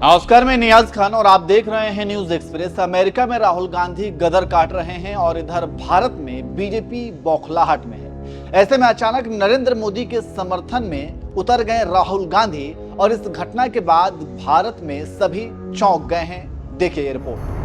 नमस्कार, मैं नियाज खान और आप देख रहे हैं न्यूज एक्सप्रेस। अमेरिका में राहुल गांधी गदर काट रहे हैं और इधर भारत में बीजेपी बौखलाहट में है। ऐसे में अचानक नरेंद्र मोदी के समर्थन में उतर गए राहुल गांधी और इस घटना के बाद भारत में सभी चौंक गए हैं। देखिए ये रिपोर्ट।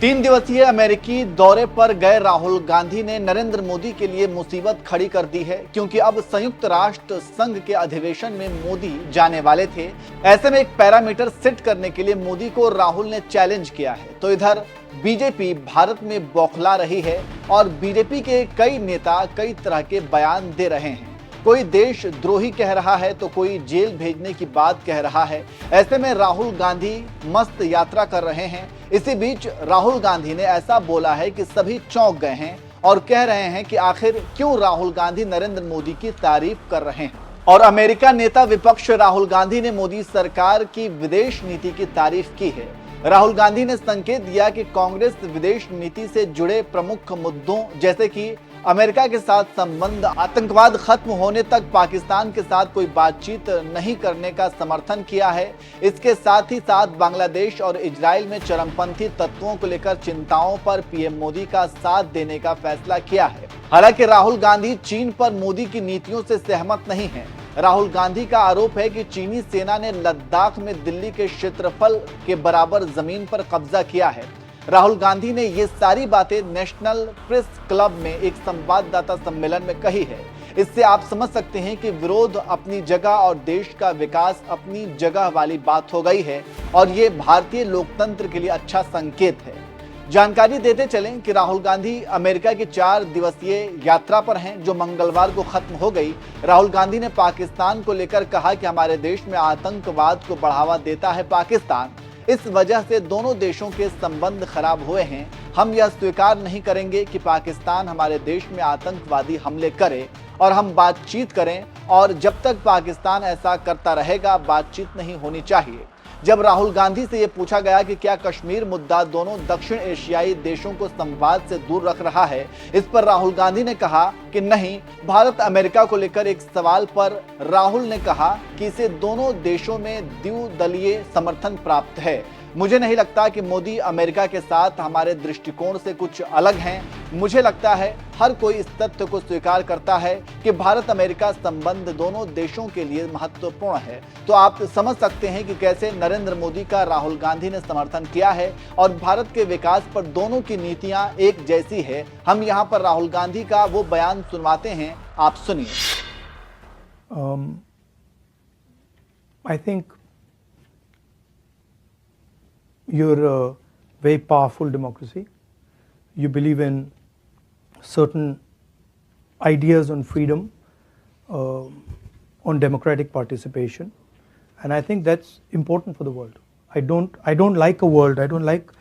3 दिवसीय अमेरिकी दौरे पर गए राहुल गांधी ने नरेंद्र मोदी के लिए मुसीबत खड़ी कर दी है, क्योंकि अब संयुक्त राष्ट्र संघ के अधिवेशन में मोदी जाने वाले थे। ऐसे में एक पैरामीटर सेट करने के लिए मोदी को राहुल ने चैलेंज किया है। तो इधर बीजेपी भारत में बौखला रही है और बीजेपी के कई नेता कई तरह के बयान दे रहे हैं। कोई देशद्रोही कह रहा है तो कोई जेल भेजने की बात कह रहा है। ऐसे में राहुल गांधी मस्त यात्रा कर रहे हैं। इसी बीच राहुल गांधी ने ऐसा बोला है कि सभी चौंक गए हैं और कह रहे हैं कि आखिर क्यों राहुल गांधी नरेंद्र मोदी की तारीफ कर रहे हैं। और अमेरिका नेता विपक्ष राहुल गांधी ने मोदी सरकार की विदेश नीति की तारीफ की है। राहुल गांधी ने संकेत दिया कि कांग्रेस विदेश नीति से जुड़े प्रमुख मुद्दों जैसे कि अमेरिका के साथ संबंध, आतंकवाद खत्म होने तक पाकिस्तान के साथ कोई बातचीत नहीं करने का समर्थन किया है। इसके साथ ही साथ बांग्लादेश और इजराइल में चरमपंथी तत्वों को लेकर चिंताओं पर पीएम मोदी का साथ देने का फैसला किया है। हालांकि राहुल गांधी चीन पर मोदी की नीतियों से सहमत नहीं है। राहुल गांधी का आरोप है कि चीनी सेना ने लद्दाख में दिल्ली के क्षेत्रफल के बराबर जमीन पर कब्जा किया है। राहुल गांधी ने ये सारी बातें नेशनल प्रेस क्लब में एक संवाददाता सम्मेलन में कही है। इससे आप समझ सकते हैं कि विरोध अपनी जगह और देश का विकास अपनी जगह वाली बात हो गई है और ये भारतीय लोकतंत्र के लिए अच्छा संकेत है। जानकारी देते चलें कि राहुल गांधी अमेरिका की 4 दिवसीय यात्रा पर हैं, जो मंगलवार को खत्म हो गई। राहुल गांधी ने पाकिस्तान को लेकर कहा कि हमारे देश में आतंकवाद को बढ़ावा देता है पाकिस्तान, इस वजह से दोनों देशों के संबंध खराब हुए हैं। हम यह स्वीकार नहीं करेंगे कि पाकिस्तान हमारे देश में आतंकवादी हमले करे और हम बातचीत करें, और जब तक पाकिस्तान ऐसा करता रहेगा बातचीत नहीं होनी चाहिए। जब राहुल गांधी से यह पूछा गया कि क्या कश्मीर मुद्दा दोनों दक्षिण एशियाई देशों को संवाद से दूर रख रहा है, इस पर राहुल गांधी ने कहा कि नहीं। भारत अमेरिका को लेकर एक सवाल पर राहुल ने कहा कि इसे दोनों देशों में द्विदलीय समर्थन प्राप्त है। मुझे नहीं लगता कि मोदी अमेरिका के साथ हमारे दृष्टिकोण से कुछ अलग हैं। मुझे लगता है हर कोई इस तथ्य को स्वीकार करता है कि भारत अमेरिका संबंध दोनों देशों के लिए महत्वपूर्ण है। तो आप समझ सकते हैं कि कैसे नरेंद्र मोदी का राहुल गांधी ने समर्थन किया है और भारत के विकास पर दोनों की नीतियां एक जैसी है। हम यहाँ पर राहुल गांधी का वो बयान सुनवाते हैं, आप सुनिए। I think you're a very powerful democracy. You believe in certain ideas on freedom, on democratic participation, and I think that's important for the world. I don't like a world. I don't like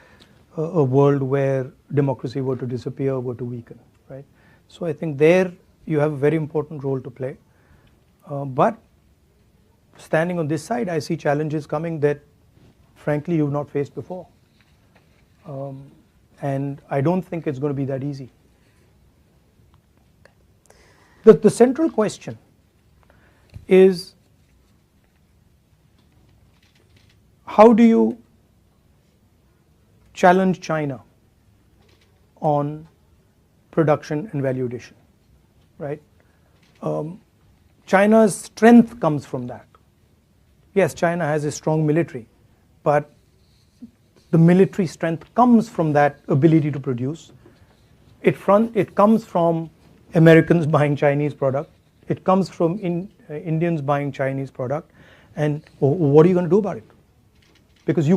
a world where democracy were to disappear, were to weaken. Right. So I think there you have a very important role to play. But standing on this side, I see challenges coming that frankly you've not faced before, and I don't think it's going to be that easy. The central question is, how do you challenge China on production and value addition, right? China's strength comes from that. Yes, China has a strong military, but the military strength comes from that ability to produce. It comes from Americans buying Chinese product. It comes from Indians buying Chinese product. And what are you going to do about it? Because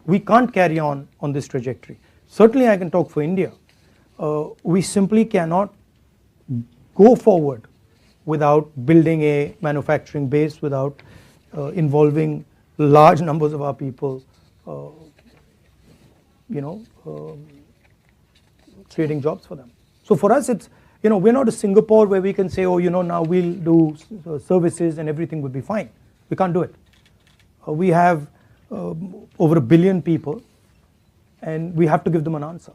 we can't carry on this trajectory. Certainly I can talk for India. We simply cannot go forward without building a manufacturing base, without involving large numbers of our people, creating jobs for them. So for us, it's, we're not a Singapore where we can say, now we'll do services and everything will be fine. We can't do it. We have over 1 billion people, and we have to give them an answer.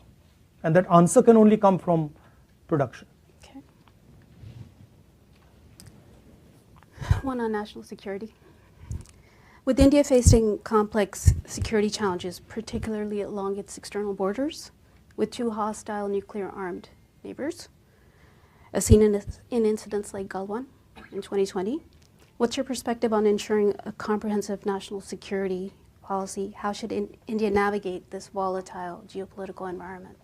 And that answer can only come from production. Okay. One on national security. With India facing complex security challenges, particularly along its external borders, with two hostile nuclear-armed neighbors, as seen in incidents like Galwan in 2020, what's your perspective on ensuring a comprehensive national security policy? How should India navigate this volatile geopolitical environment?